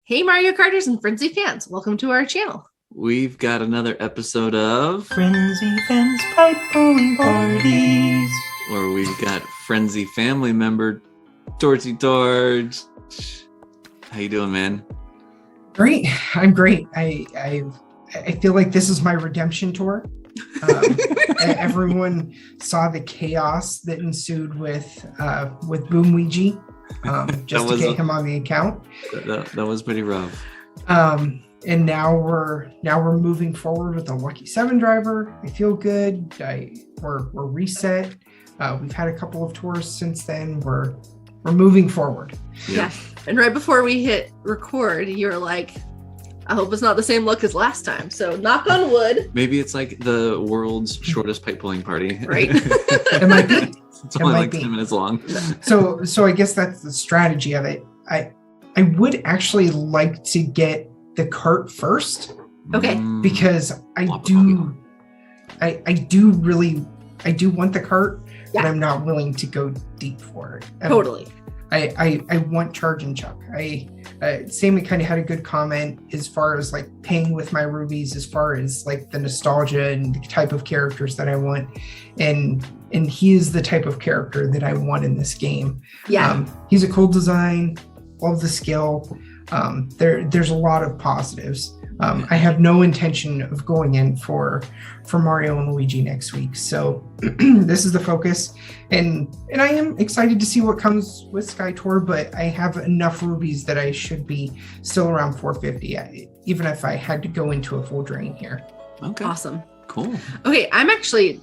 Hey Mario Karters and Frenzy fans, welcome to our channel. We've got another episode of Frenzy Fans Pipe Bowling Parties, where we've got Frenzy family member TorchieTorch. How you doing, man? Great. I'm great. I feel like this is my redemption tour. Everyone saw the chaos that ensued with Boom Ouija, just to get him on the account. That was pretty rough. And now we're moving forward with the Lucky 7 driver. I feel good. We're reset. We've had a couple of tours since then. We're moving forward. Yeah. And right before we hit record, you were like, I hope it's not the same look as last time. So knock on wood. Maybe it's like the world's shortest pipe bowling party. Right. It might be. It's only like 10 minutes long. So I guess that's the strategy of it. I would actually like to get the cart first. Okay. Because I do want the cart, but I'm not willing to go deep for it. Totally. I want Charge and Chuck. Sammy kind of had a good comment as far as like paying with my rubies, as far as like the nostalgia and the type of characters that I want, and he is the type of character that I want in this game. Yeah, he's a cool design, love the skill. There's a lot of positives. I have no intention of going in for Mario and Luigi next week. So this is the focus. And I am excited to see what comes with Sky Tour, but I have enough rubies that I should be still around 450, even if I had to go into a full drain here. Okay. Awesome. Cool. Okay, I'm actually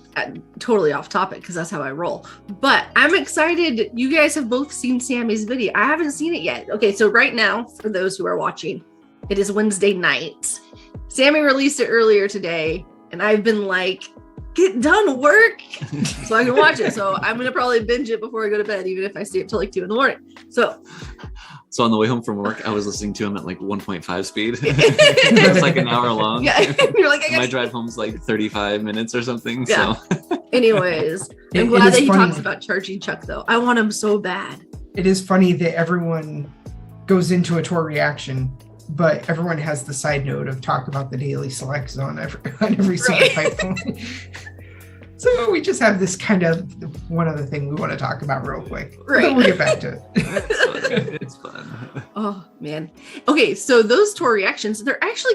totally off topic because that's how I roll. But I'm excited. You guys have both seen Sammy's video. I haven't seen it yet. Okay, so right now, for those who are watching, it is Wednesday night. Sammy released it earlier today, and I've been like, get done work so I can watch it. So I'm going to probably binge it before I go to bed, even if I stay up till like 2 a.m. So on the way home from work, I was listening to him at like 1.5 speed. It's like an hour long. Yeah, you're like, my drive home's like 35 minutes or something. Yeah. So anyways, I'm glad that he talks about charging Chuck though. I want him so bad. It is funny that everyone goes into a tour reaction, but everyone has the side note of talk about the daily selects on every single pipe. So we just have this kind of one other thing we want to talk about real quick. Right. Then we'll get back to it. It's fun. Oh man. Okay, so those tour reactions, they're actually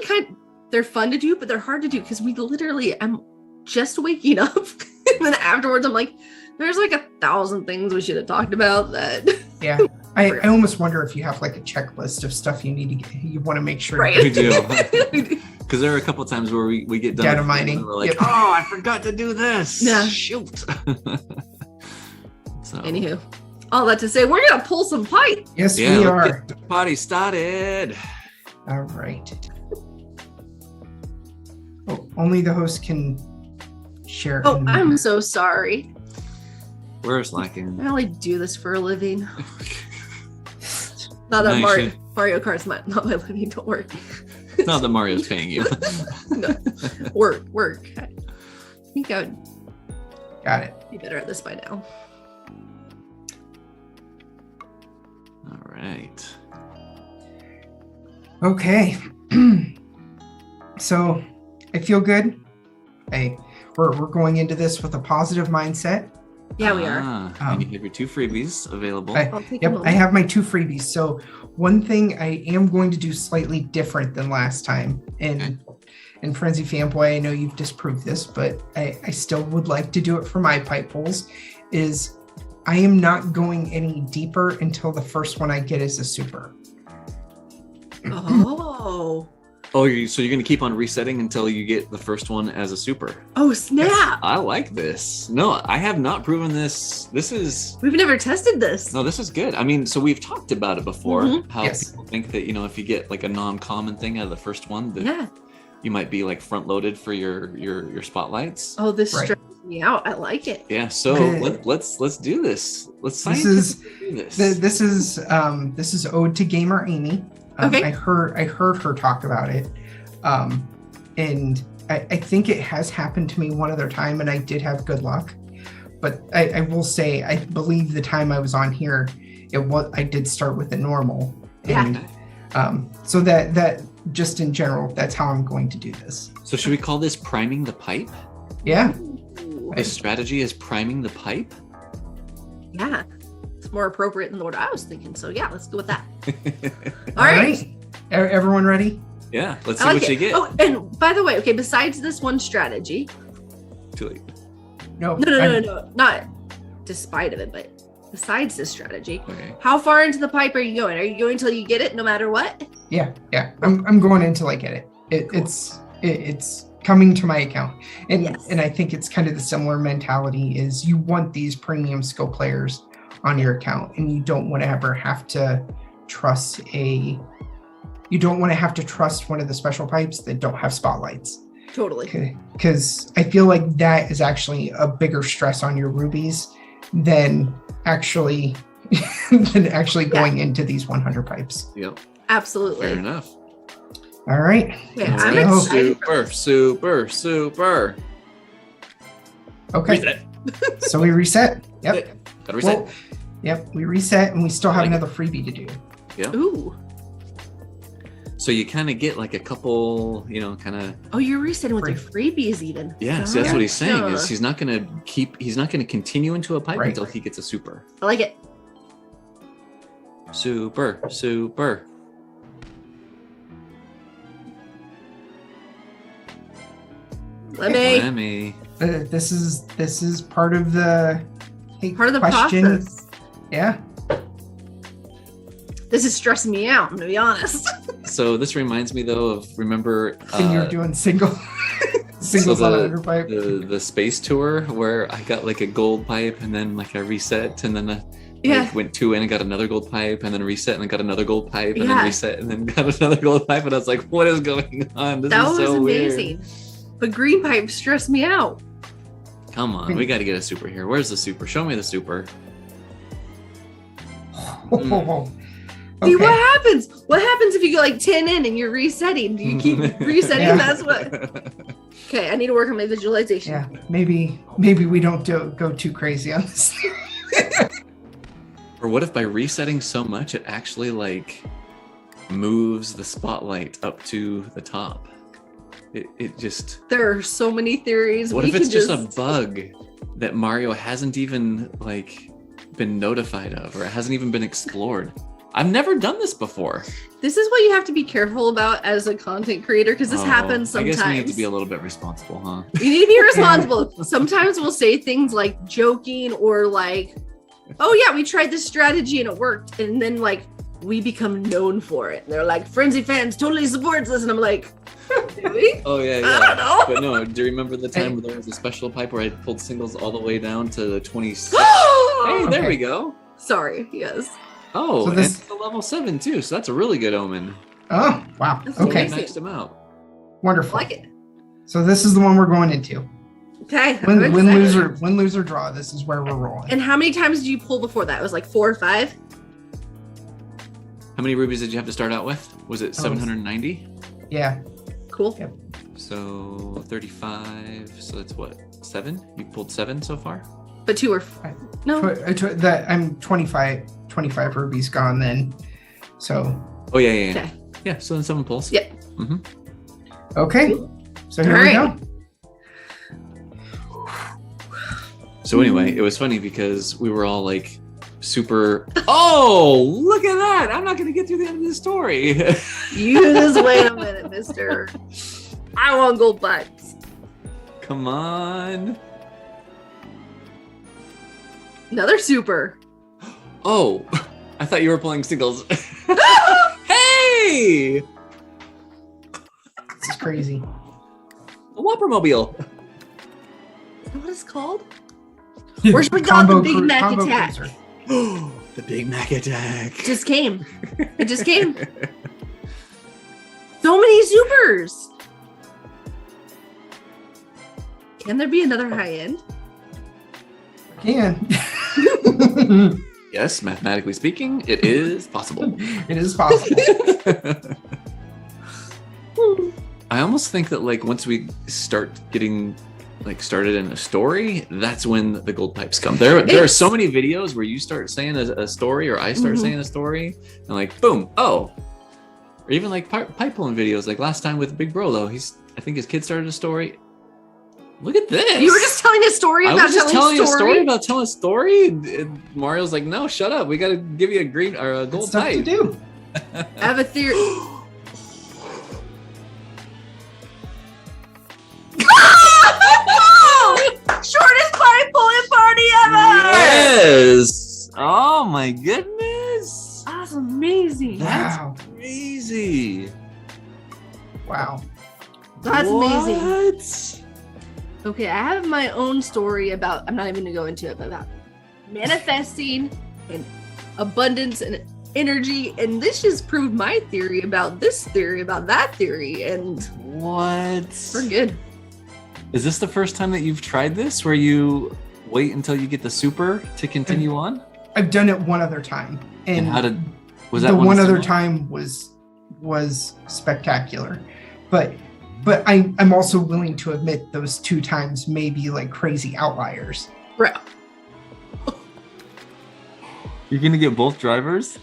they're fun to do, but they're hard to do because I'm just waking up and then afterwards I'm like, there's like 1,000 things we should have talked about that. Yeah. I almost wonder if you have like a checklist of stuff you want to make sure. Right. We do. Because there are a couple of times where we get done data mining. And we're like, oh, I forgot to do this. Yeah. Shoot. So. Anywho, all that to say, we're going to pull some pipe. Yes, we are. Get the party started. All right. Oh, only the host can share. Oh, I'm so sorry. We're slacking. I only do this for a living. Not that Mario Kart's not my living, don't worry. Not that Mario's paying you. No. Work. I think I would Got it. be better at this by now. All right. Okay. So I feel good. We're going into this with a positive mindset. Yeah, we are. And you have your 2 freebies available. I have my 2 freebies. So one thing I am going to do slightly different than last time, and Frenzy Fanboy, I know you've disproved this, but I still would like to do it for my pipe pulls, is I am not going any deeper until the first one I get is a super. Oh, so you're going to keep on resetting until you get the first one as a super. Oh, snap. Yes. I like this. No, I have not proven this. We've never tested this. No, this is good. I mean, so we've talked about it before, how Yes. people think that, if you get like a non-common thing out of the first one, that you might be like front-loaded for your spotlights. Oh, this Right. stresses me out. I like it. Yeah, so let's do this. Let's This is Ode to Gamer Amy. Okay. I heard her talk about it, and I think it has happened to me one other time, and I did have good luck. But I will say, I believe the time I was on here, I did start with the normal, and So that just in general, that's how I'm going to do this. So should we call this priming the pipe? Yeah. The strategy is priming the pipe? Yeah. It's more appropriate than what I was thinking. So yeah, let's go with that. All right. Everyone ready? Yeah, let's see what you get. Oh, and by the way, okay, besides this one strategy. Too late. No. Not despite of it, but besides this strategy, okay. How far into the pipe are you going? Are you going till you get it no matter what? Yeah. I'm going until I get it. Cool. It's coming to my account. And Yes. and I think it's kind of the similar mentality is you want these premium skill players on your account, and you don't want to ever have to trust one of the special pipes that don't have spotlights. Totally. Because I feel like that is actually a bigger stress on your rubies than actually going into these 100 pipes. Yep. Absolutely. Fair enough. All right. Yeah, I'm excited. Super. Okay. Reset. So we reset. Yep. Gotta reset. Well, yep. We reset, and we still have another freebie to do. Yeah. Ooh. So you kind of get like a couple, kind of. Oh, you're resetting with your freebies even. Yeah, so that's what he's saying is he's not going to continue into a pipe until he gets a super. I like it. Super. Let me. This is part of the question. Process. Yeah. This is stressing me out, I'm gonna be honest. So this reminds me though of remember when you're doing singles on a 100 pipe. The space tour where I got like a gold pipe and then like I reset and then went 2 in and got another gold pipe and then reset and then got another gold pipe and then reset and then got another gold pipe and I was like, what is going on? This is so amazing. Weird. But green pipe stressed me out. Come on, we got to get a super here. Where's the super? Show me the super. See, what happens? What happens if you go like 10 in and you're resetting? Do you keep resetting? Yeah. That's what. Okay, I need to work on my visualization. Yeah, maybe we don't go too crazy on this. Or what if by resetting so much it actually like moves the spotlight up to the top? It just. There are so many theories. What if it's just a bug that Mario hasn't even like been notified of, or it hasn't even been explored? I've never done this before. This is what you have to be careful about as a content creator, because this happens sometimes. I guess we need to be a little bit responsible, huh? You need to be responsible. Sometimes we'll say things like joking or like, oh yeah, we tried this strategy and it worked. And then like we become known for it. And they're like, Frenzy Fans totally supports this. And I'm like, do we? Oh yeah. I don't know. But no, do you remember the time where there was a special pipe where I pulled singles all the way down to the 26? Hey, there we go. Sorry, yes. Oh, so and it's a level 7 too, so that's a really good omen. Oh, wow. That's Okay. amazing. Maxed him out. Wonderful. I like it. So this is the one we're going into. Okay. Win, lose or draw. This is where we're rolling. And how many times did you pull before that? It was like 4 or 5? How many rubies did you have to start out with? Was it 790? Yeah. Cool. Yep. So 35. So that's what? 7? You pulled 7 so far? But 2 or no. I'm 25 rubies gone then. So. Oh yeah. Okay. Yeah. So then 7 pulls. Yep. Mm-hmm. Okay. So here we go. So anyway, it was funny because we were all like super. Oh, look at that! I'm not gonna get through the end of this story. You just wait a minute, mister. I want gold pipes. Come on. Another super. Oh, I thought you were playing singles. Hey! This is crazy. A Whoppermobile. Is that what it's called? Where's we got the Big Mac attack? The Big Mac attack. It just came. It just came. So many supers. Can there be another high end? Can. Yes, mathematically speaking, it is possible. It is possible. I almost think that like once we start getting like started in a story, that's when the gold pipes come. There are so many videos where you start saying a story or I start saying a story and like boom, oh, Or even like pipe pulling videos. Like last time with Big Brolo, I think his kid started a story. Look at this. You were just telling a story about telling a story about telling a story. And Mario's like, no, shut up. We got to give you a green or a gold pipe. To do. I have a theory. Shortest pipe pulling party ever. Yes. Oh my goodness. That's amazing. That's crazy. Wow. That's amazing. What? Okay, I have my own story about, I'm not even gonna go into it, but about manifesting and abundance and energy. And this just proved my theory about this theory, about that theory. And what? We're good. Is this the first time that you've tried this where you wait until you get the super to continue on? I've done it one other time. And was that the one similar? other time was spectacular. But I'm also willing to admit those 2 times may be like crazy outliers. Right. You're gonna get both drivers?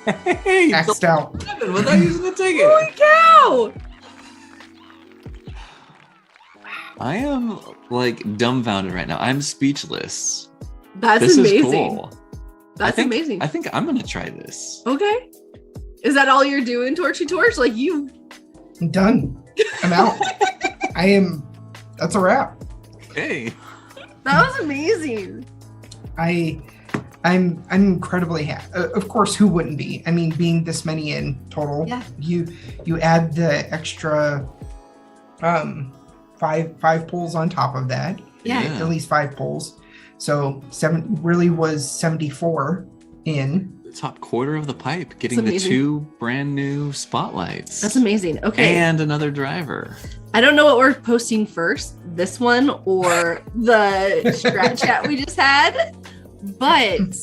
Hey, Axed out. Without using the ticket. Holy cow! I am like dumbfounded right now. I'm speechless. That's this amazing. Is cool. That's amazing. I think I'm gonna try this. Okay. Is that all you're doing, TorchieTorch? Like you? I'm done. I'm out. That's a wrap. Okay. That was amazing. I'm incredibly happy. Of course, who wouldn't be? I mean, being this many in total, yeah. You add the extra 5 pulls on top of that. Yeah. At least 5 pulls. So 7 really was 74 in. The top quarter of the pipe, getting the 2 brand new spotlights. That's amazing. Okay. And another driver. I don't know what we're posting first, this one or the scratch chat we just had, but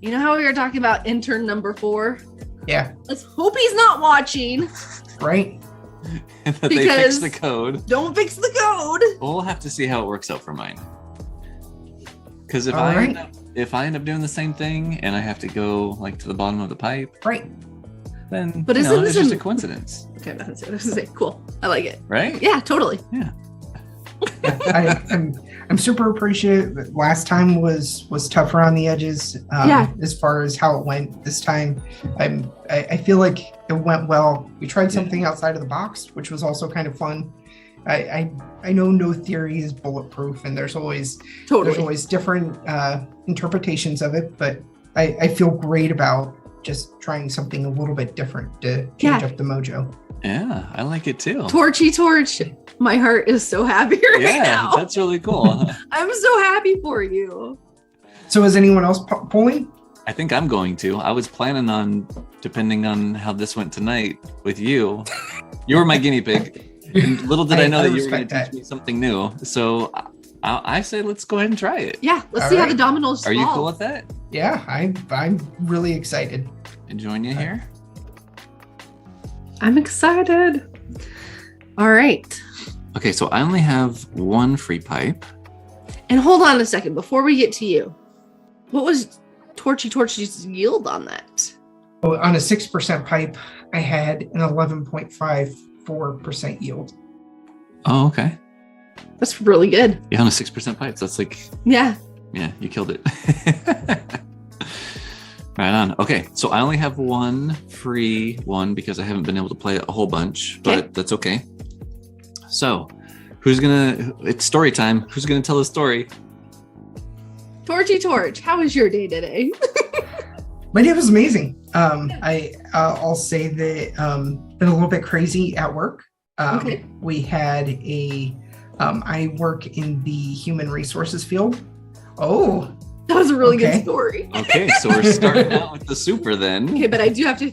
you know how we were talking about intern number 4? Yeah. Let's hope he's not watching. Right. That they fix the code. Don't fix the code. We'll have to see how it works out for mine. Because if I end up doing the same thing and I have to go like to the bottom of the pipe, right? Then but it's just a coincidence. Okay, that's what I was gonna say. Cool, I like it. Right? Yeah, totally. Yeah. I'm super appreciative. Last time was tough around the edges. As far as how it went. This time, I feel like it went well. We tried something outside of the box, which was also kind of fun. I know no theory is bulletproof, and there's always different interpretations of it. But I feel great about just trying something a little bit different to change up the mojo. Yeah, I like it too. TorchieTorch, my heart is so happy right now. Yeah, that's really cool. I'm so happy for you. So is anyone else pulling? I think I'm going to. I was planning on, depending on how this went tonight with you. You were my guinea pig. And little did I know that you were going to teach me something new. So I say let's go ahead and try it. Yeah, let's see how the dominoes fall. Are you cool with that? Yeah, I'm really excited. And join you here? I'm excited. All right. Okay, so I only have 1 free pipe. And hold on a second before we get to you. What was TorchieTorch's yield on that? Oh, on a 6% pipe, I had an 11.54% yield. Oh, okay. That's really good. Yeah, on a 6% pipe. So that's like... Yeah, you killed it. Right on. Okay, so I only have 1 free one because I haven't been able to play a whole bunch, but that's okay. So, it's story time. Who's gonna tell the story? TorchieTorch, how was your day today? My day was amazing. I'll say that been a little bit crazy at work. We had I work in the human resources field. Oh, that was a really good story. Okay, so we're starting out with the super then. Okay, but I do have to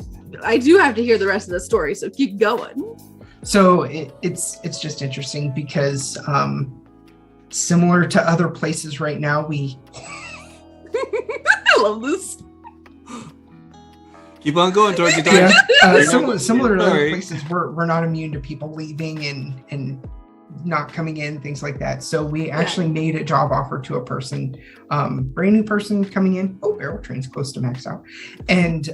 hear the rest of the story, so keep going. So it's just interesting because similar to other places right now, we I love this. Keep on going, Torchy. Similar to other places, we're not immune to people leaving and not coming in, things like that. So we actually made a job offer to a person, brand new person coming in. Oh, Barrel Train's close to max out. And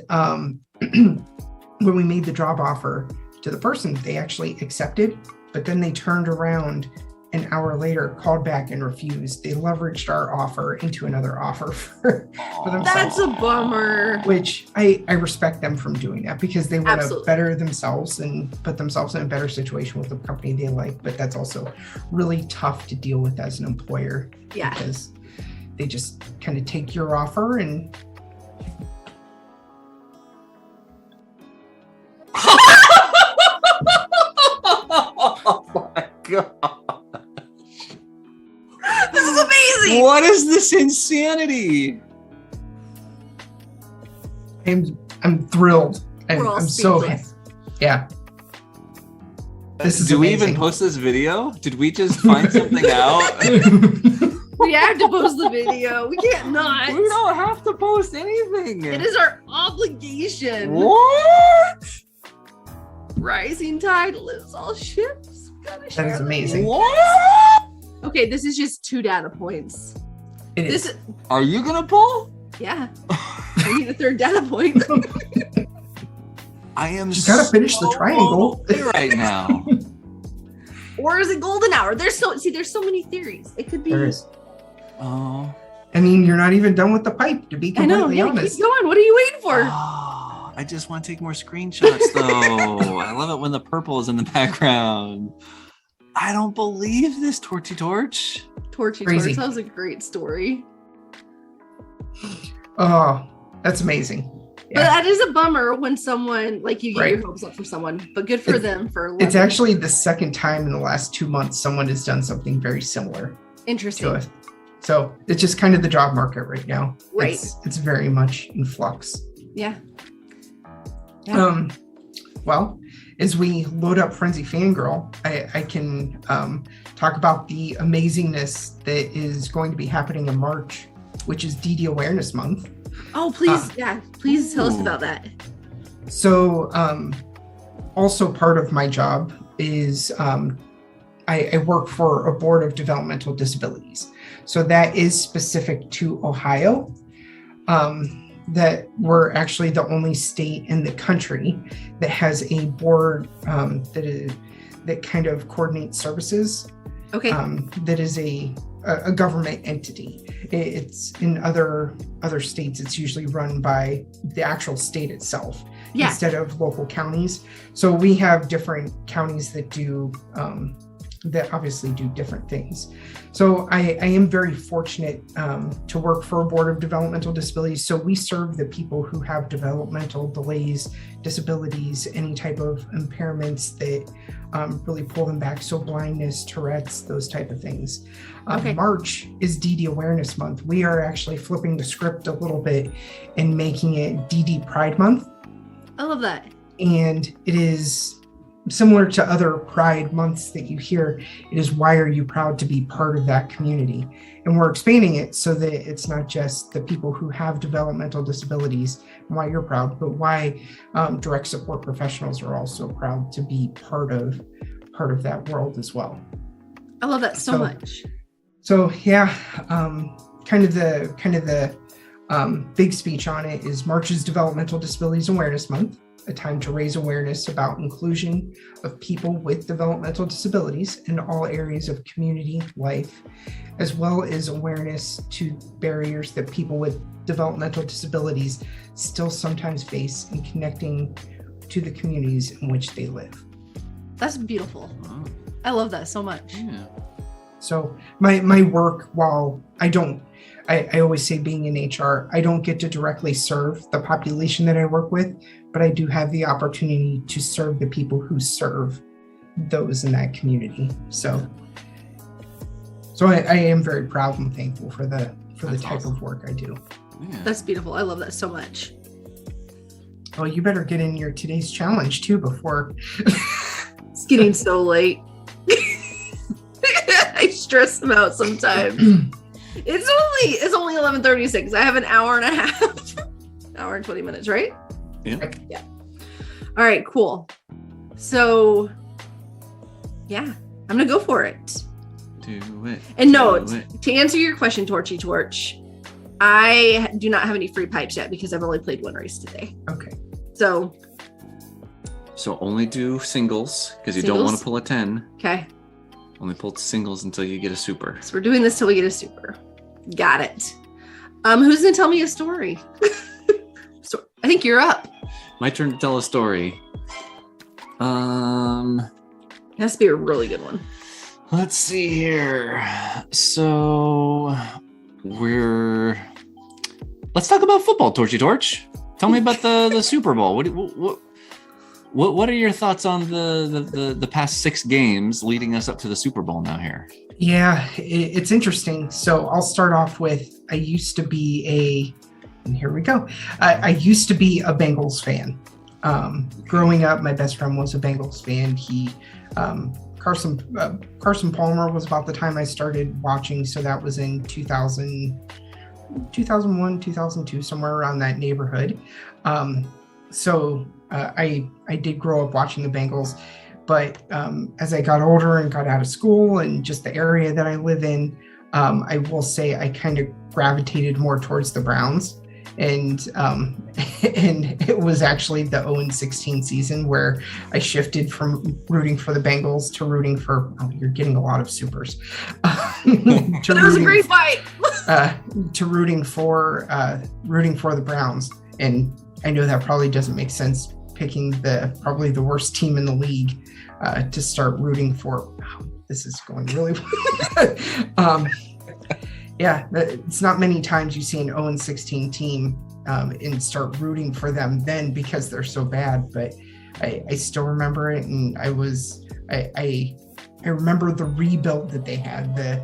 when we made the job offer to the person, they actually accepted, but then they turned around an hour later, called back and refused. They leveraged our offer into another offer for themselves. That's a bummer. Which I respect them from doing that, because they want Absolutely. to better themselves and put themselves in a better situation with the company they like. But that's also really tough to deal with as an employer. Yeah. Because they just kind of take your offer and Oh my god. This is amazing. What is this insanity? I'm thrilled. We're all I'm so speechless. yeah. This is Do we amazing. even post this video? Did we just find something out? We have to post the video. We can't not. We don't have to post anything. It is our obligation. What? Rising tide lifts all ships. Gotta That share is the amazing. What? Okay, this is just 2 data points. It is. This, Are you gonna pull? yeah. I need a 3rd data point. I am. Just gotta finish the triangle. right now. Or is it golden hour? There's so many theories. It could be. There is. Oh. I mean, you're not even done with the pipe, to be I know. completely Yeah, honest. keep going. What are you waiting for? Oh, I just want to take more screenshots, though. I love it when the purple is in the background. I don't believe this, TorchieTorch. Torchy Crazy. Torch. That was a great story. Oh, that's amazing. But Yeah. that is a bummer when someone, like, you get Right. your hopes up for someone. But good for It's- them for It's loving- actually the second time in the last 2 months someone has done something very similar interesting. to us. So it's just kind of the job market right now. Right. It's very much in flux. Yeah. Yeah. Well, as we load up Frenzy Fangirl, I can talk about the amazingness that is going to be happening in March, which is DD Awareness Month. Oh, please. Please tell us Ooh. about that. So also part of my job is I work for a board of developmental disabilities. So that is specific to Ohio. That we're actually the only state in the country that has a board that kind of coordinates services. Okay. That is a government entity. It's in other states. It's usually run by the actual state itself instead of local counties. So we have different counties that do that obviously do different things. So I am very fortunate to work for a board of developmental disabilities. So we serve the people who have developmental delays, disabilities, any type of impairments that really pull them back. So blindness, Tourette's, those type of things. Okay. March is DD Awareness Month. We are actually flipping the script a little bit and making it DD Pride Month. I love that. And it is similar to other Pride months that you hear. It is, why are you proud to be part of that community? And we're expanding it so that it's not just the people who have developmental disabilities and why you're proud, but why direct support professionals are also proud to be part of that world as well. I love that so much. So yeah, kind of the big speech on it is March is Developmental Disabilities Awareness Month, a time to raise awareness about inclusion of people with developmental disabilities in all areas of community life, as well as awareness to barriers that people with developmental disabilities still sometimes face in connecting to the communities in which they live. That's beautiful. I love that so much. Yeah. So my work, while I always say, being in HR, I don't get to directly serve the population that I work with, but I do have the opportunity to serve the people who serve those in that community. So I am very proud and thankful for the type of work I do. Yeah. That's beautiful. I love that so much. Well, you better get in your today's challenge too before. It's getting so late. I stress them out sometimes. It's only 11:36. I have an hour and a half. Hour and 20 minutes, right? Yeah. Yeah. All right, cool. So yeah, I'm gonna go for it. Do it. And no, Do it. to answer your question, TorchieTorch, I do not have any free pipes yet because I've only played one race today. Okay. So So only do singles because you don't want to pull a 10. Okay. Only pull singles until you get a super. So we're doing this till we get a super. Got it. Who's gonna tell me a story? So I think you're up. My turn to tell a story. It has to be a really good one. Let's see here. So let's talk about football, TorchieTorch. Tell me about the Super Bowl. What are your thoughts on the past 6 games leading us up to the Super Bowl now here? Yeah, it's interesting. So I'll start off with, I used to be and here we go. I used to be a Bengals fan. Growing up, my best friend was a Bengals fan. Carson Palmer was about the time I started watching. So that was in 2001, 2002, somewhere around that neighborhood. So I did grow up watching the Bengals, but as I got older and got out of school and just the area that I live in, I will say I kind of gravitated more towards the Browns. And it was actually the 0-16 season where I shifted from rooting for the Bengals to rooting for, you're getting a lot of supers. That was a great fight. To rooting for the Browns. And I know that probably doesn't make sense, picking probably the worst team in the league to start rooting for. This is going really well. Yeah, it's not many times you see an 0-16 team and start rooting for them then because they're so bad. But I still remember it, and I remember the rebuild that they had, the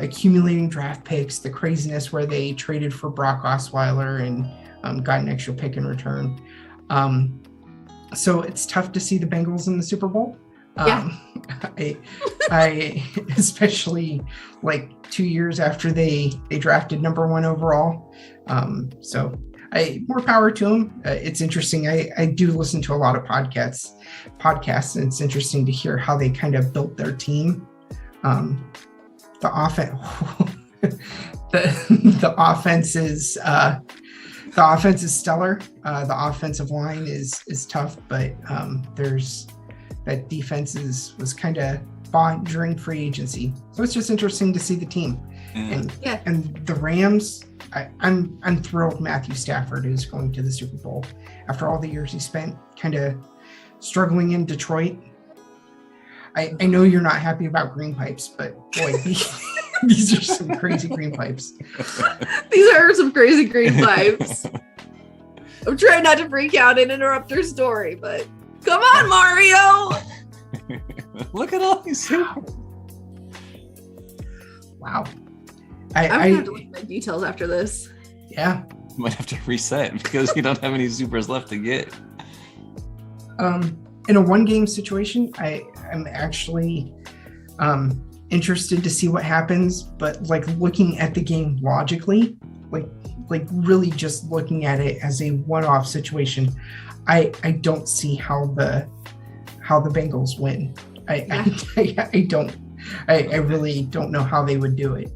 accumulating draft picks, the craziness where they traded for Brock Osweiler and got an extra pick in return. So it's tough to see the Bengals in the Super Bowl. Yeah. I especially like 2 years after they drafted number 1 overall. So more power to them. It's interesting. I do listen to a lot of podcasts, and it's interesting to hear how they kind of built their team. The offense, the offense is stellar. The offensive line is tough, but that defense was kind of bought during free agency. So it's just interesting to see the team. And the Rams, I'm thrilled Matthew Stafford is going to the Super Bowl after all the years he spent kind of struggling in Detroit. I know you're not happy about green pipes, but boy, these are some crazy green pipes. These are some crazy green pipes. I'm trying not to freak out and interrupt her story, but come on, Mario! Look at all these super. Wow. I'm gonna have to look at my details after this. Yeah. You might have to reset because you don't have any supers left to get. In a 1-game situation, I'm actually interested to see what happens, but like looking at the game logically, like really just looking at it as a one-off situation, I don't see how the Bengals win. I really don't know how they would do it.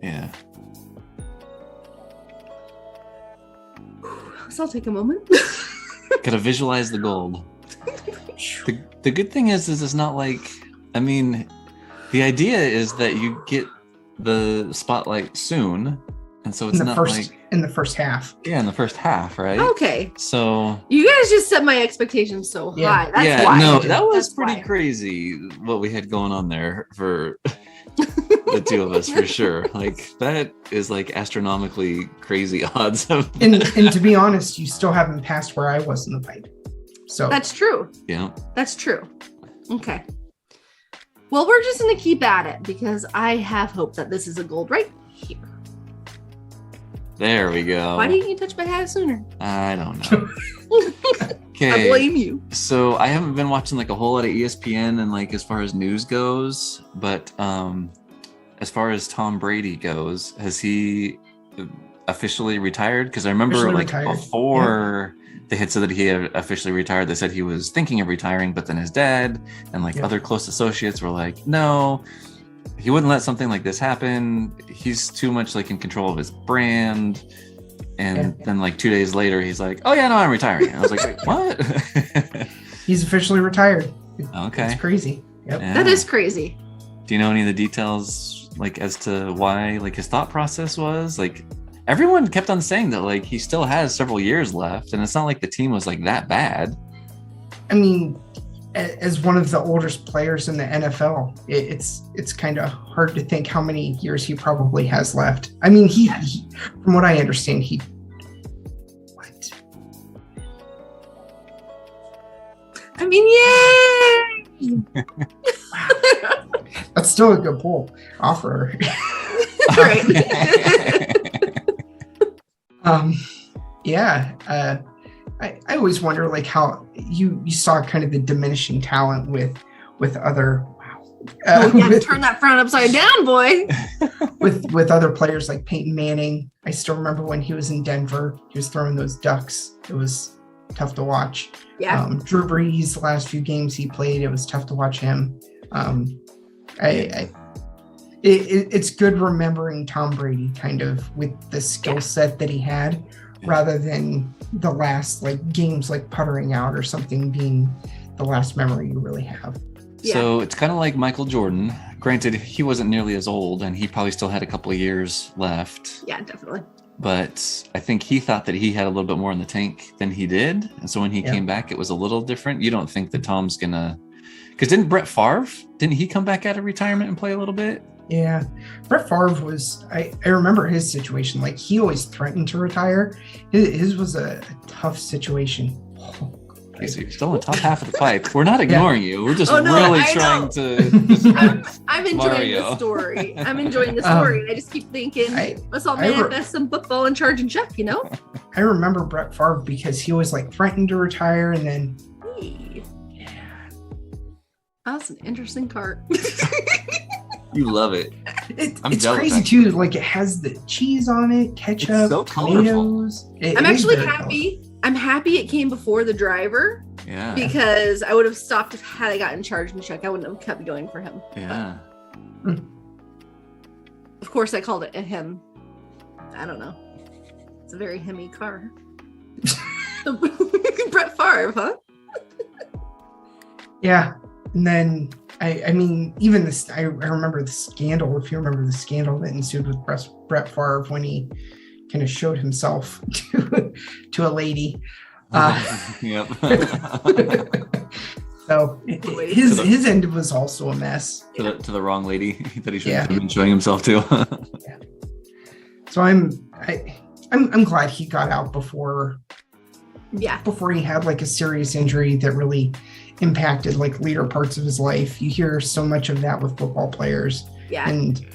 Yeah. So I'll take a moment. Gotta visualize the gold. The good thing is it's not like, I mean, the idea is that you get the spotlight soon, and so it's not like in the first half. Yeah, in the first half, right? Okay. So you guys just set my expectations so high. That's why. No, that was pretty crazy what we had going on there for the two of us, for sure. Like that is like astronomically crazy odds. And to be honest, you still haven't passed where I was in the pipe. So that's true. Yeah. That's true. Okay. Well, we're just going to keep at it because I have hope that this is a gold right here. There we go. Why didn't you touch my hat sooner? I don't know. Okay. I blame you. So I haven't been watching like a whole lot of ESPN and like as far as news goes, but as far as Tom Brady goes, has he officially retired? Because I remember before they had said that he had officially retired, they said he was thinking of retiring, but then his dad and other close associates were like, no, he wouldn't let something like this happen. He's too much in control of his brand. And then 2 days later, he's like, oh yeah, no, I'm retiring. And I was like, wait, what? He's officially retired. Okay. It's crazy. Yep. Yeah. That is crazy. Do you know any of the details, like as to why, like his thought process was? Like everyone kept on saying that, like he still has several years left, and it's not like the team was like that bad. I mean, as one of the oldest players in the NFL, it's kind of hard to think how many years he probably has left. I mean, he from what I understand, what? I mean, yay! That's still a good pull offer. Right. Yeah. I always wonder like how you saw kind of the diminishing talent with other turn that frown upside down, boy. with other players like Peyton Manning. I still remember when he was in Denver, he was throwing those ducks. It was tough to watch. Yeah. Drew Brees, the last few games he played, it was tough to watch him. It's good remembering Tom Brady kind of with the skill set that he had, rather than the last like games like puttering out or something being the last memory you really have. So it's kind of like Michael Jordan. Granted, he wasn't nearly as old and he probably still had a couple of years left. Yeah, definitely. But I think he thought that he had a little bit more in the tank than he did. And so when he came back, it was a little different. You don't think that Tom's gonna, because didn't Brett Favre, didn't he come back out of retirement and play a little bit? Yeah. Brett Favre was, I remember his situation. Like he always threatened to retire. His was a tough situation. Okay, so you're still in the top half of the pipe. We're not ignoring you. We're just really trying to. I'm enjoying the story. I'm enjoying the story. I just keep thinking, let's all manifest some football and charge and check, you know? I remember Brett Favre because he always like threatened to retire and then. That's an interesting cart. You love it. It's crazy too. Like it has the cheese on it, ketchup, tomatoes. I'm actually happy. I'm happy it came before the driver. Yeah. Because I would have stopped had I gotten charged and check. I wouldn't have kept going for him. Yeah. Of course, I called it a him. I don't know. It's a very himmy car. Brett Favre, huh? Yeah. And then I mean, even this, I remember the scandal, if you remember the scandal that ensued with Brett Favre when he kind of showed himself to a lady. Yep. So his end was also a mess. To the wrong lady that he shouldn't have been showing himself to. So I'm glad he got out before he had like a serious injury that really impacted like later parts of his life. You hear so much of that with football players. Yeah. And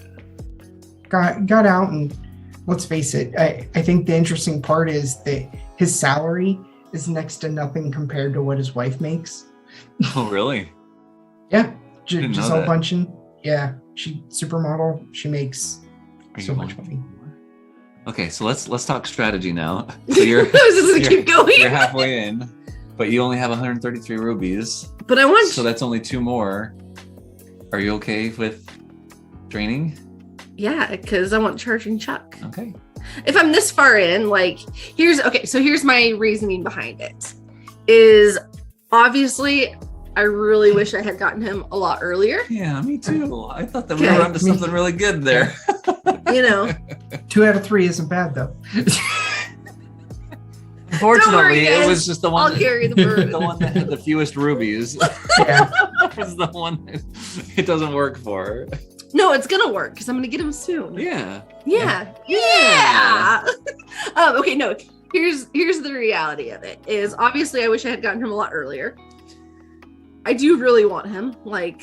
got out, and let's face it, I think the interesting part is that his salary is next to nothing compared to what his wife makes. Oh, really? Yeah. Gisele Bundchen. Yeah. She supermodel. She makes so much money. Okay, so let's talk strategy now. So you're keep going. You're halfway in, but you only have 133 rubies. But I want. So that's only 2 more. Are you okay with draining? Yeah, because I want charging Chuck. Okay. If I'm this far in, like, here's my reasoning behind it. Is obviously I really wish I had gotten him a lot earlier. Yeah, me too. I thought that we were onto something really good there. You know. 2 out of 3 isn't bad though. Unfortunately, it was just the one. I'll carry the burden. The one that had the fewest rubies. Yeah. Was the one that it doesn't work for. No, it's gonna work because I'm gonna get him soon. Yeah. Okay, no. Here's the reality of it. Is obviously I wish I had gotten him a lot earlier. I do really want him. Like,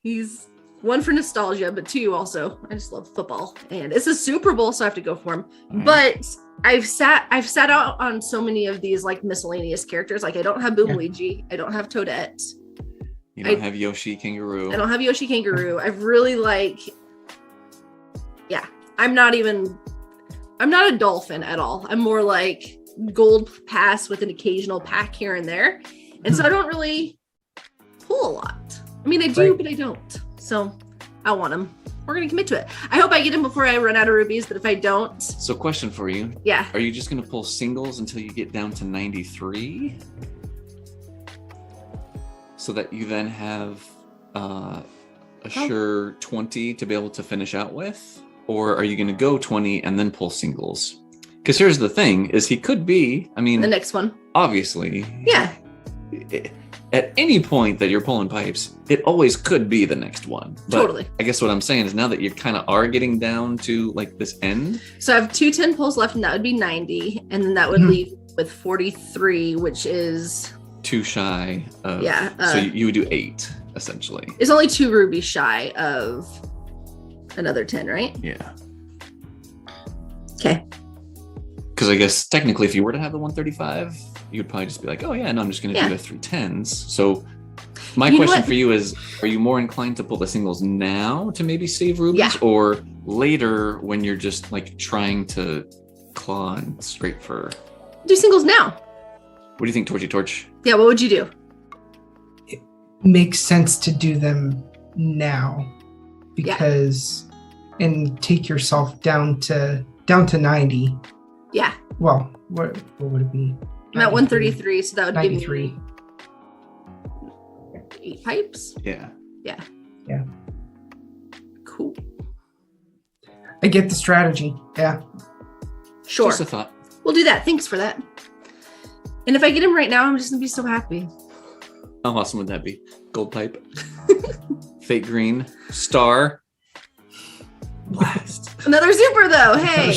he's 1 for nostalgia, but 2 also I just love football, and it's a Super Bowl, so I have to go for him. Right. But I've sat out on so many of these like miscellaneous characters. Like I don't have Boom Luigi, I don't have Toadette. You don't have Yoshi Kangaroo. I don't have Yoshi Kangaroo. I've really I'm not a dolphin at all. I'm more like gold pass with an occasional pack here and there. And so I don't really pull a lot. I mean, I do, but I don't. So I want him. We're going to commit to it. I hope I get him before I run out of rubies, but if I don't. So question for you. Yeah. Are you just going to pull singles until you get down to 93? so that you then have a sure 20 to be able to finish out with? Or are you going to go 20 and then pull singles? Because here's the thing, is he could be, I mean... The next one. Obviously. Yeah. At any point that you're pulling pipes, it always could be the next one. But totally. I guess what I'm saying is now that you kind of are getting down to like this end. So I have 2 10 pulls left, and that would be 90. And then that would leave with 43, which is... 2 shy of... Yeah. So you would do 8, essentially. It's only 2 rubies shy of another 10, right? Yeah. Okay. Because I guess technically if you were to have the 135, you'd probably just be like, oh yeah, no, I'm just going to do the 3 10s. So my question for you is, are you more inclined to pull the singles now to maybe save rubies, or later when you're just like trying to claw and scrape for... Do singles now. What do you think, TorchieTorch? Yeah, what would you do? It makes sense to do them now because and take yourself down to 90. Yeah. Well, what would it be? I'm at 133, so that would 93. give me 8 pipes. Yeah. Yeah. Cool. I get the strategy. Yeah. Sure. Just a thought. We'll do that. Thanks for that. And if I get him right now, I'm just gonna be so happy. How awesome would that be? Gold pipe. Fake green. Star. Blast. Another super though. Hey.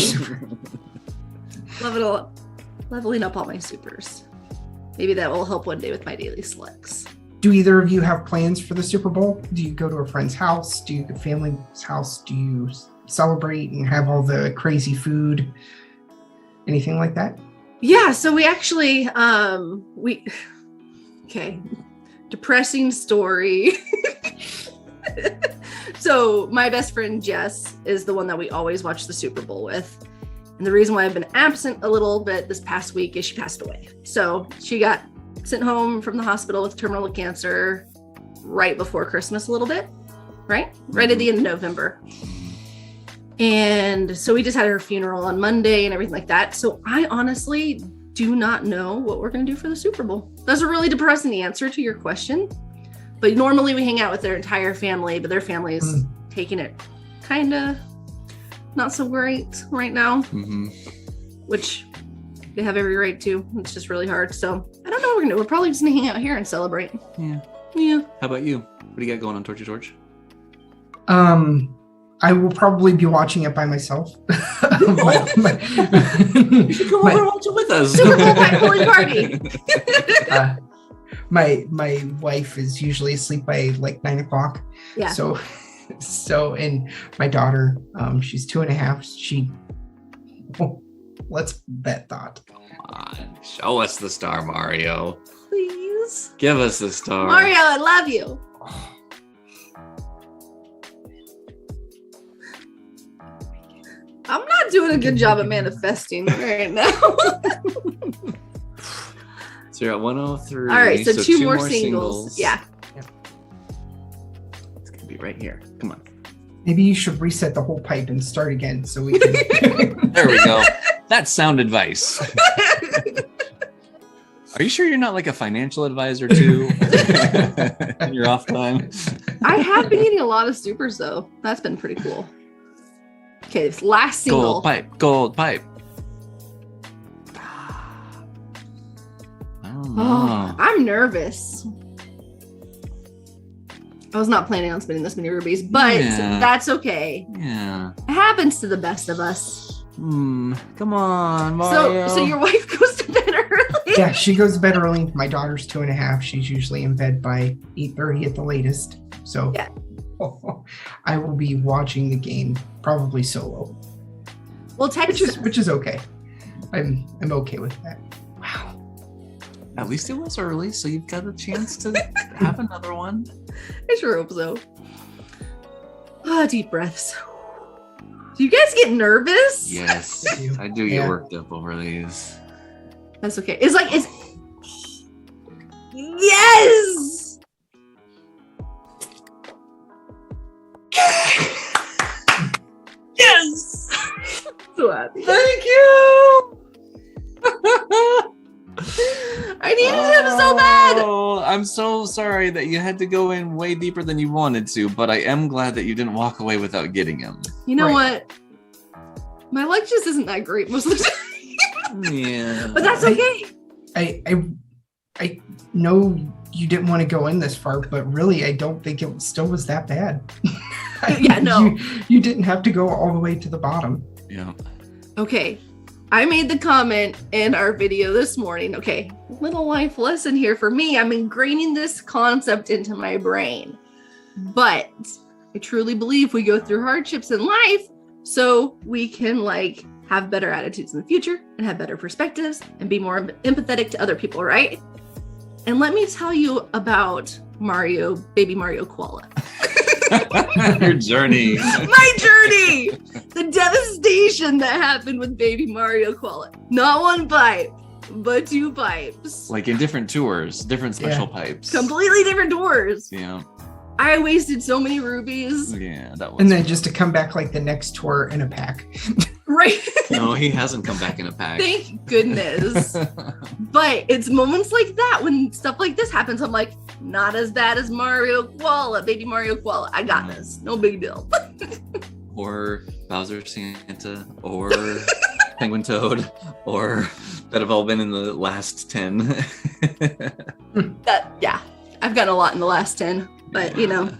Love it all. Leveling up all my supers. Maybe that will help one day with my daily selects. Do either of you have plans for the Super Bowl? Do you go to a friend's house? Do you go to family's house? Do you celebrate and have all the crazy food? Anything like that? Yeah, so we actually depressing story. So my best friend Jess is the one that we always watch the Super Bowl with. And the reason why I've been absent a little bit this past week is she passed away. So she got sent home from the hospital with terminal cancer right before Christmas a little bit, right? Right at the end of November. And so we just had her funeral on Monday and everything like that. So I honestly do not know what we're going to do for the Super Bowl. That's a really depressing answer to your question. But normally we hang out with their entire family, but their family is taking it kind of not so great right now, which they have every right to. It's just really hard. So I don't know what we're going to do. We're probably just going to hang out here and celebrate. Yeah. How about you? What do you got going on, TorchieTorch? I will probably be watching it by myself. You should come over and watch it with us. Super Bowl party. My wife is usually asleep by like 9 o'clock. Yeah. So and my daughter, she's 2.5. Let's bet that. Come on, show us the star, Mario. Please. Give us the star. Mario, I love you. I'm not doing a good job at manifesting right now. So you're at 103. All right, so 2 more singles. Yeah. It's going to be right here. Come on. Maybe you should reset the whole pipe and start again so we can... There we go. That's sound advice. Are you sure you're not like a financial advisor too? In your off time? I have been eating a lot of supers though. That's been pretty cool. Okay, this last single. Gold pipe. Oh, I'm nervous. I was not planning on spending this many rubies, but that's okay. Yeah. It happens to the best of us. Come on, Mario. So your wife goes to bed early? Yeah, she goes to bed early. My daughter's 2.5. She's usually in bed by 8:30 at the latest. So yeah. I will be watching the game probably solo. Well, which is okay. I'm okay with that. Wow. At least it was early, so you've got a chance to have another one. I sure hope so. Deep breaths. Do you guys get nervous? Yes, I do get worked up over these. That's okay. It's yes. Yes. So happy. Thank you. I needed him so bad. Oh, I'm so sorry that you had to go in way deeper than you wanted to, but I am glad that you didn't walk away without getting him. You know what? My luck just isn't that great most of the time. Yeah. But that's okay. I know you didn't want to go in this far, but really, I don't think it still was that bad. Yeah, no. You didn't have to go all the way to the bottom. Yeah. Okay. I made the comment in our video this morning. Okay, little life lesson here for me. I'm ingraining this concept into my brain. But I truly believe we go through hardships in life so we can like have better attitudes in the future and have better perspectives and be more empathetic to other people, right? And let me tell you about Baby Mario Koala. Your journey. My journey! The devastation that happened with Baby Mario Koala. Not one pipe, but 2 pipes. Like in different tours, different special pipes. Completely different tours. Yeah. I wasted so many rubies. Yeah, that was. And then just to come back like the next tour in a pack. Right. No, he hasn't come back in a pack. Thank goodness. But it's moments like that when stuff like this happens. I'm like, not as bad as Baby Mario Koala. I got this. No big deal. Or Bowser Santa, or Penguin Toad, or that have all been in the last 10. I've gotten a lot in the last 10, but you know.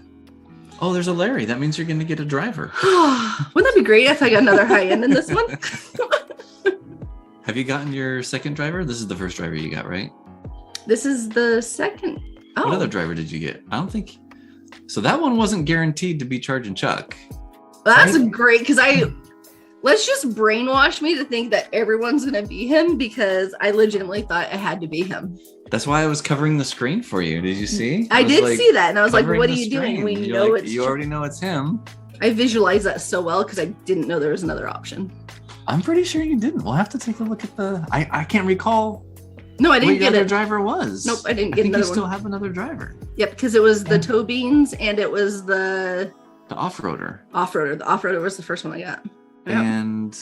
Oh, there's a Larry. That means you're going to get a driver. Wouldn't that be great if I got another high end in this one? Have you gotten your second driver? This is the first driver you got, right? This is the second. Oh. What other driver did you get? I don't think. So that one wasn't guaranteed to be Charge and Chuck. Well, that's great because let's just brainwash me to think that everyone's going to be him because I legitimately thought it had to be him. That's why I was covering the screen for you. Did you see? I did see that. And I was like, what are you doing? We know it's you already know it's him. I visualized that so well because I didn't know there was another option. I'm pretty sure you didn't. We'll have to take a look at I can't recall. No, I didn't get another it. Driver was. Nope, I didn't get another one. You still have another driver. Yep, because it was the Toe Beans and it was the off-roader. The off-roader was the first one I got. Yep. And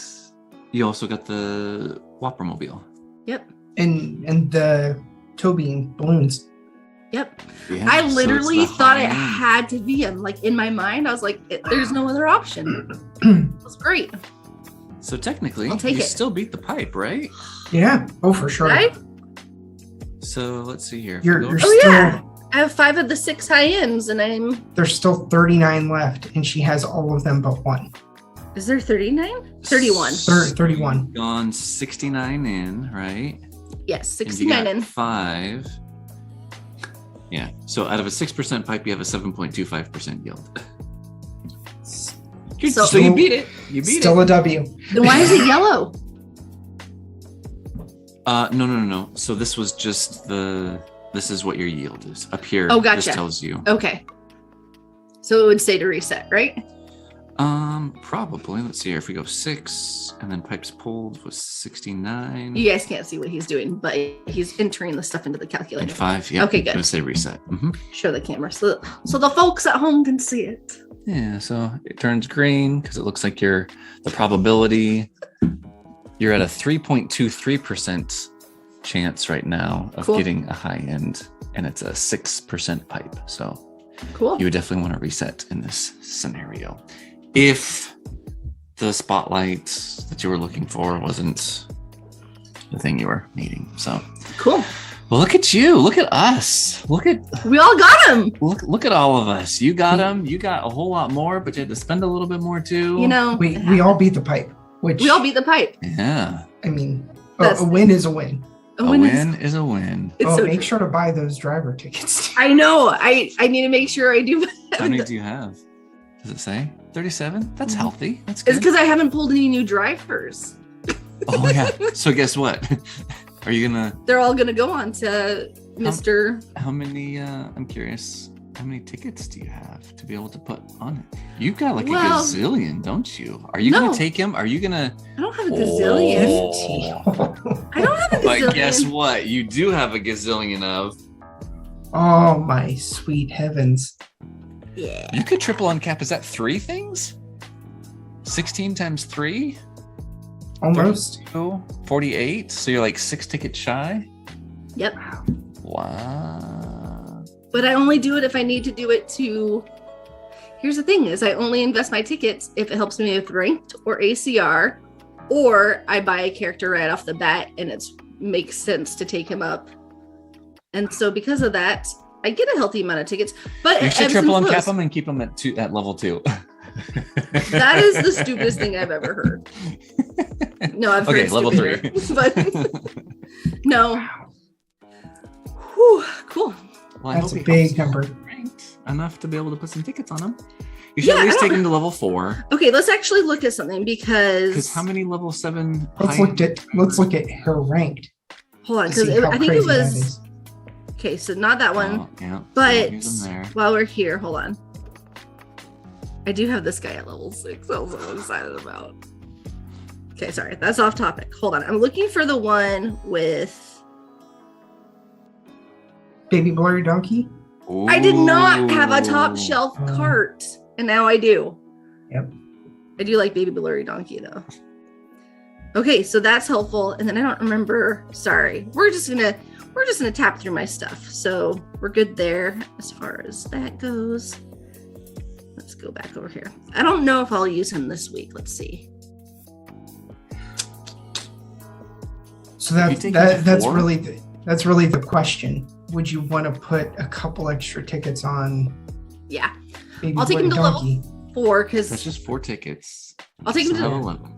you also got the Whoppermobile. Yep. And the Toe Bean balloons. Yep. Yeah, I literally thought it had to be him. Like in my mind, I was like, there's no other option. It was great. So technically, you still beat the pipe, right? Yeah. Oh, for sure. Right? So let's see here. You're still, yeah. I have 5 of the 6 high ends and there's still 39 left and she has all of them but 1. Is there 39? 31. 31. Gone 69 in, right? Yes, 69 in. 5. Yeah. So out of a 6% pipe, you have a 7.25% yield. Good. So you beat it. Still a W. Then why is it yellow? No. So this was just this is what your yield is up here. Oh, gotcha. This tells you. Okay. So it would say to reset, right? Probably. Let's see here. If we go 6 and then pipes pulled was 69. You guys can't see what he's doing, but he's entering the stuff into the calculator. And 5. Yeah. Okay, good. Gonna say reset. Mm-hmm. Show the camera so the folks at home can see it. Yeah. So it turns green because it looks like the probability. You're at a 3.23% chance right now of getting a high end, and it's a 6% pipe. So cool. You would definitely want to reset in this scenario. If the spotlight that you were looking for wasn't the thing you were needing. So cool. Well, look at you. Look at us. We all got him. Look at all of us. You got him. You got a whole lot more, but you had to spend a little bit more too. You know, we all beat the pipe. We all beat the pipe. Yeah. I mean, a win is a win. A win is a win. Make sure to buy those driver tickets. I know. I need to make sure I do. How many do you have? Does it say 37? That's healthy. That's good. It's because I haven't pulled any new drivers. Oh yeah. So guess what? Are you gonna? They're all gonna go on to Mr. How many? I'm curious. How many tickets do you have to be able to put on it? You've got like a gazillion, don't you? Are you gonna take him? Are you gonna? I don't have a gazillion. I don't have a gazillion. But guess what? You do have a gazillion of. Oh my sweet heavens! Yeah. You could triple uncap. Is that 3 things? 16 times 3? Almost. 32, 48. So you're like 6 tickets shy. Yep. Wow. But I only do it if I need to do it to. Here's the thing: is I only invest my tickets if it helps me with ranked or ACR, or I buy a character right off the bat and it makes sense to take him up. And so because of that, I get a healthy amount of tickets. But You should triple and cap them and keep them at level 2. That is the stupidest thing I've ever heard. No, I've heard level 3. But no. Whew, cool. Well, That's a big number. Ranked enough to be able to put some tickets on them. You should at least take them to level 4. Okay, let's actually look at something because how many level 7? Let's look at her ranked. Hold on, because I think it was. Okay, so not that one. Oh, yeah. But while we're here, hold on. I do have this guy at level 6. I was so excited about. Okay, sorry, that's off topic. Hold on, I'm looking for the one with Baby Blurry Donkey. Ooh. I did not have a top shelf cart, and now I do. Yep. I do like Baby Blurry Donkey though. Okay, so that's helpful. And then I don't remember. Sorry, we're just gonna tap through my stuff. So we're good there as far as that goes. Let's go back over here. I don't know if I'll use him this week. Let's see. So that's really the question. Would you want to put a couple extra tickets on? Yeah, Baby I'll take him to Donkey? level 4 because that's just 4 tickets. I'll take him to level 11.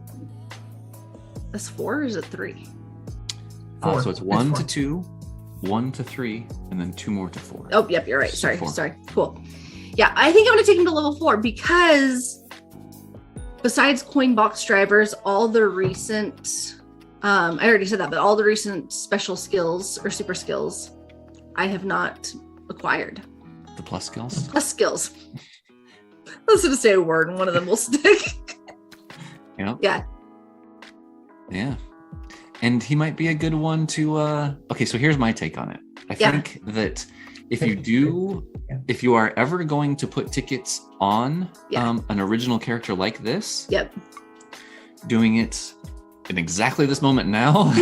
That's 4 or is it 3? So it's 1 to 2, 1 to 3, and then 2 more to 4. Oh, yep, you're right. So Sorry. Cool. Yeah, I think I'm going to take him to level 4 because besides coin box drivers, all the recent, I already said that, but all the recent special skills or super skills I have not acquired. The plus skills? Plus skills. I was going to say a word and one of them will stick. Yeah. Yeah. And he might be a good one to, okay, so here's my take on it. I think that if you are ever going to put tickets on an original character like this, doing it in exactly this moment now,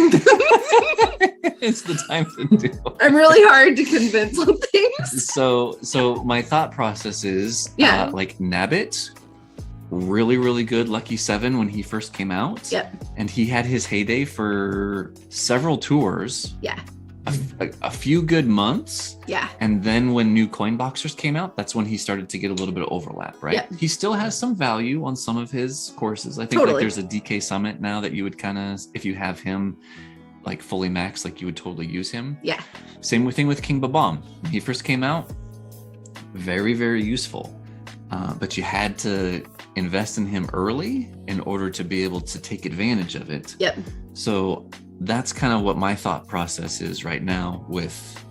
it's the time to do it. I'm really hard to convince on things. So my thought process is like Nabbit, really, really good Lucky 7 when he first came out. Yep. And he had his heyday for several tours. Yeah. A few good months. Yeah. And then when new coin boxers came out, that's when he started to get a little bit of overlap, right? Yeah. He still has some value on some of his courses. I think like there's a DK Summit now that you would kind of, if you have him like fully maxed, like you would totally use him. Yeah. Same thing with King Babam. When he first came out, very, very useful. But you had to invest in him early in order to be able to take advantage of it. Yep. So that's kind of what my thought process is right now with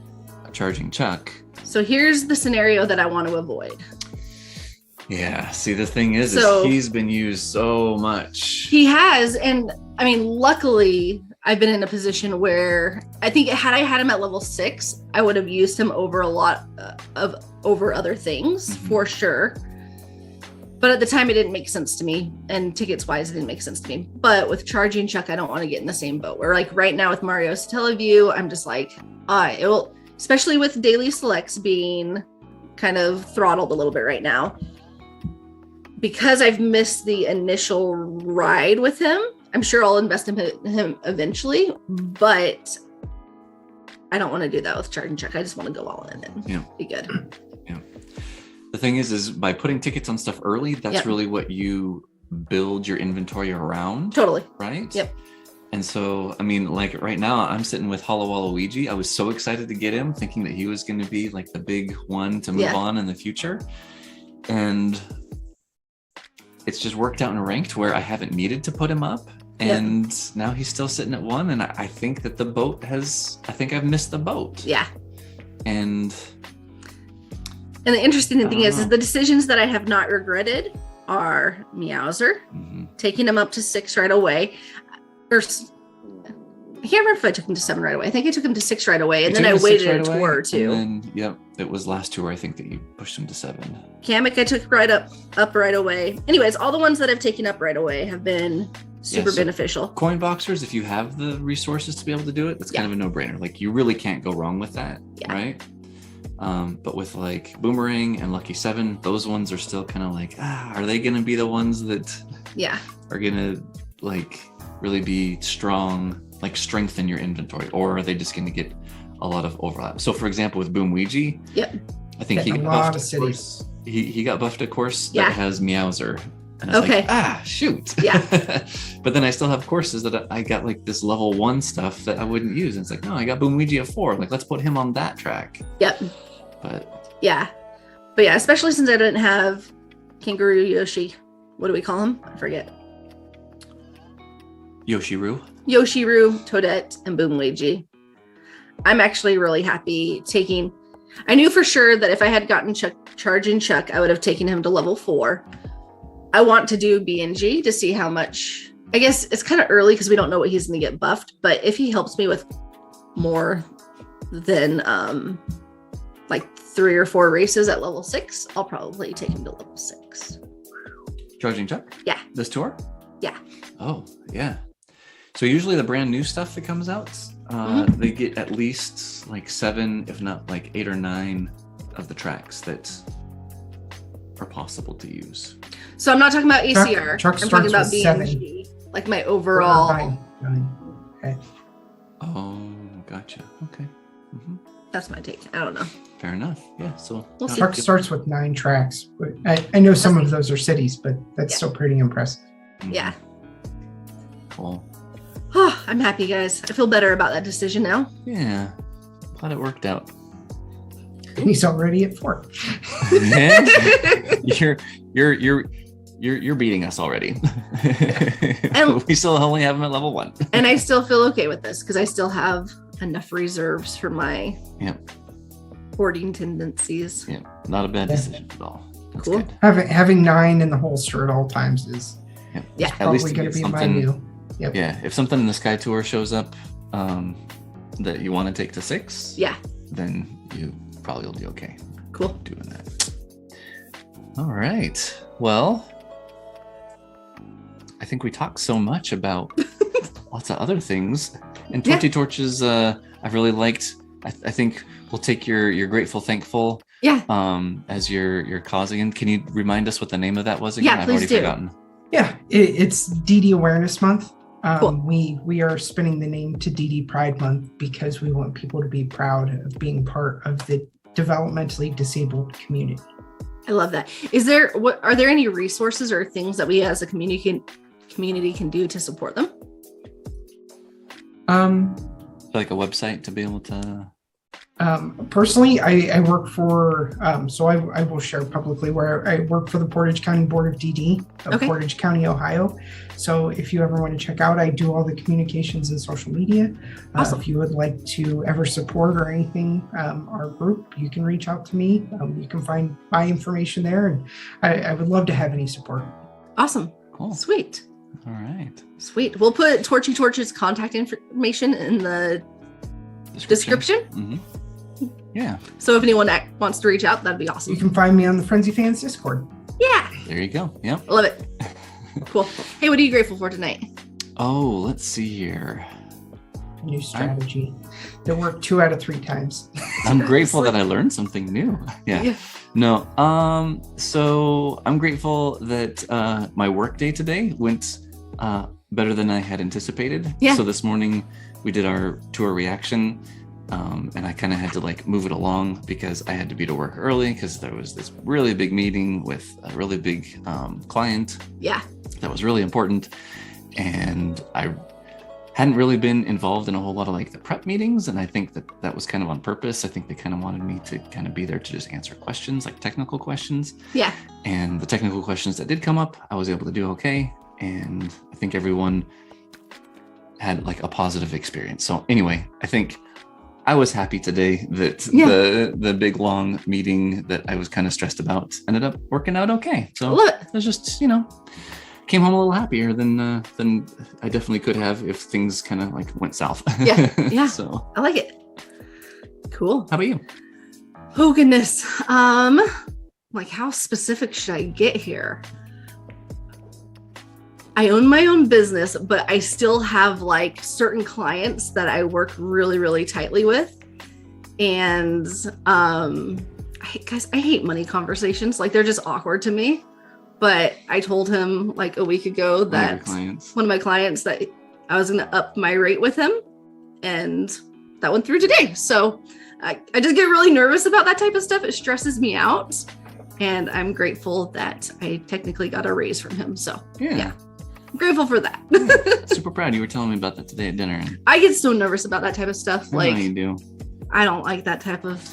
Charging Chuck. So here's the scenario that I want to avoid. Yeah. See, the thing is he's been used so much. He has. And I mean, luckily, I've been in a position where I think had I had him at level 6, I would have used him over a lot over other things for sure. But at the time, it didn't make sense to me. And tickets wise, it didn't make sense to me. But with Charging Chuck, I don't want to get in the same boat. Where like right now with Mario Satellaview, I'm just like, it will, especially with daily selects being kind of throttled a little bit right now. Because I've missed the initial ride with him, I'm sure I'll invest in him eventually. But I don't want to do that with Charging Chuck. I just want to go all in and be good. Yeah. The thing is by putting tickets on stuff early, that's really what you build your inventory around. Totally. Right? Yep. And so, I mean, like right now I'm sitting with Hollow Waluigi. I was so excited to get him, thinking that he was going to be like the big one to move on in the future. And it's just worked out in ranked where I haven't needed to put him up. And now he's still sitting at 1. And I think that I've missed the boat. Yeah. And the interesting thing is the decisions that I have not regretted are Meowser, taking him up to 6 right away. Or I can't remember if I took him to 7 right away. I think I took him to 6 right away, and then I waited a tour or two. And then, it was last tour I think that you pushed him to 7. Kamek I took right up right away. Anyways, all the ones that I've taken up right away have been super beneficial. Coin boxers, if you have the resources to be able to do it, that's kind of a no-brainer. Like you really can't go wrong with that, right? But with like Boomerang and Lucky 7, those ones are still kind of like, are they going to be the ones that are going to like really be strong, like strengthen your inventory, or are they just going to get a lot of overlap? So for example, with Boom Ouija, I think he got buffed a course. He got buffed a course that has Meowser. And I was like, shoot. Yeah. But then I still have courses that I got like this level 1 stuff that I wouldn't use. And it's like, no, I got Boom Ouija at 4. Like, let's put him on that track. Yep. But yeah, especially since I didn't have Kangaroo Yoshi. What do we call him? I forget. Yoshiru, Toadette, and Boom Luigi. I'm actually really happy taking. I knew for sure that if I had gotten Charging Chuck, I would have taken him to level 4. I want to do BNG to see how much. I guess it's kind of early because we don't know what he's going to get buffed. But if he helps me with more than like 3 or 4 races at level 6, I'll probably take him to level 6. Charging Chuck? Yeah. This tour? Yeah. Oh, yeah. So usually the brand new stuff that comes out, they get at least like 7, if not like 8 or 9 of the tracks that are possible to use. So I'm not talking about ACR. I'm talking about BNG. 7. Like my overall. 9. Okay. Oh, gotcha. Okay. Mm-hmm. That's my take. I don't know. Fair enough. Yeah. So Truck starts with 9 tracks. I know some of those are cities, but that's still pretty impressive. Yeah. Cool. Oh, I'm happy, guys. I feel better about that decision now. Yeah. Glad it worked out. He's already at 4. You're beating us already. And we still only have him at level 1. And I still feel okay with this because I still have enough reserves for my hoarding tendencies. Yeah, not a bad decision at all. That's cool. Good. Having 9 in the holster at all times is at least going to be my new. Yep. Yeah, if something in the Sky Tour shows up that you want to take to 6, then you probably will be okay. Cool. Doing that. All right. Well, I think we talked so much about lots of other things. And TorchieTorch is I've really liked. I think we'll take your grateful, thankful as your cause again. Can you remind us what the name of that was again? Yeah, I've already forgotten. Yeah, it's DD Awareness Month. Cool. We are spinning the name to DD Pride Month because we want people to be proud of being part of the developmentally disabled community. I love that. Are there any resources or things that we as a community can do to support them? Like a website to be able to. Personally, I work for, so I will share publicly where I work for the Portage County Board of DD of Portage County, Ohio. So if you ever want to check out, I do all the communications and social media. Awesome. If you would like to ever support or anything, our group, you can reach out to me. You can find my information there, and I would love to have any support. Awesome. Cool. Sweet. All right. Sweet. We'll put TorchieTorch's contact information in the description. Mm-hmm. Yeah. So if anyone wants to reach out, that'd be awesome. You can find me on the Frenzy Fans Discord. Yeah. There you go. Yep. I love it. Cool. Hey, what are you grateful for tonight? Oh, let's see here. New strategy that worked 2 out of 3 times. I'm grateful that I learned something new. Yeah. No. So I'm grateful that my work day today went better than I had anticipated. Yeah. So this morning we did our tour reaction. And I kind of had to like move it along because I had to be to work early because there was this really big meeting with a really big client. Yeah. That was really important. And I hadn't really been involved in a whole lot of like the prep meetings. And I think that was kind of on purpose. I think they kind of wanted me to kind of be there to just answer questions, like technical questions. Yeah. And the technical questions that did come up, I was able to do okay. And I think everyone had like a positive experience. So anyway, I think I was happy today that the big long meeting that I was kind of stressed about ended up working out okay. So it was just, came home a little happier than I definitely could have if things kind of like went south. Yeah. So I like it. Cool. How about you? Oh goodness. Like how specific should I get here? I own my own business, but I still have like certain clients that I work really, really tightly with. And I hate money conversations. Like they're just awkward to me. But I told him like a week ago that one of my clients that I was going to up my rate with him, and that went through today. So I just get really nervous about that type of stuff. It stresses me out. And I'm grateful that I technically got a raise from him. So yeah. I'm grateful for that. Super proud. You were telling me about that today at dinner. And I get so nervous about that type of stuff. I know you do. I don't like that type of,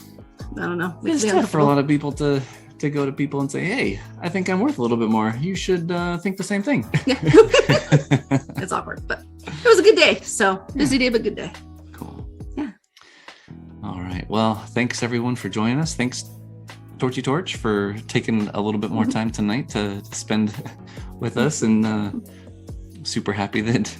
I don't know. It's tough for a lot of people to go to people and say, hey, I think I'm worth a little bit more. You should think the same thing. Yeah. It's awkward, but it was a good day. So busy day, but good day. Cool. Yeah. All right. Well, thanks everyone for joining us. Thanks TorchieTorch for taking a little bit more time tonight to spend with us, and super happy that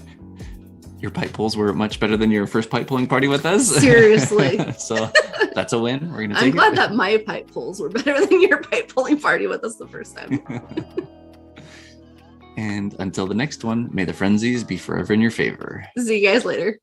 your pipe pulls were much better than your first pipe pulling party with us. Seriously. So that's a win. We're gonna take I'm glad that my pipe pulls were better than your pipe pulling party with us the first time. And until the next one, may the frenzies be forever in your favor. See you guys later.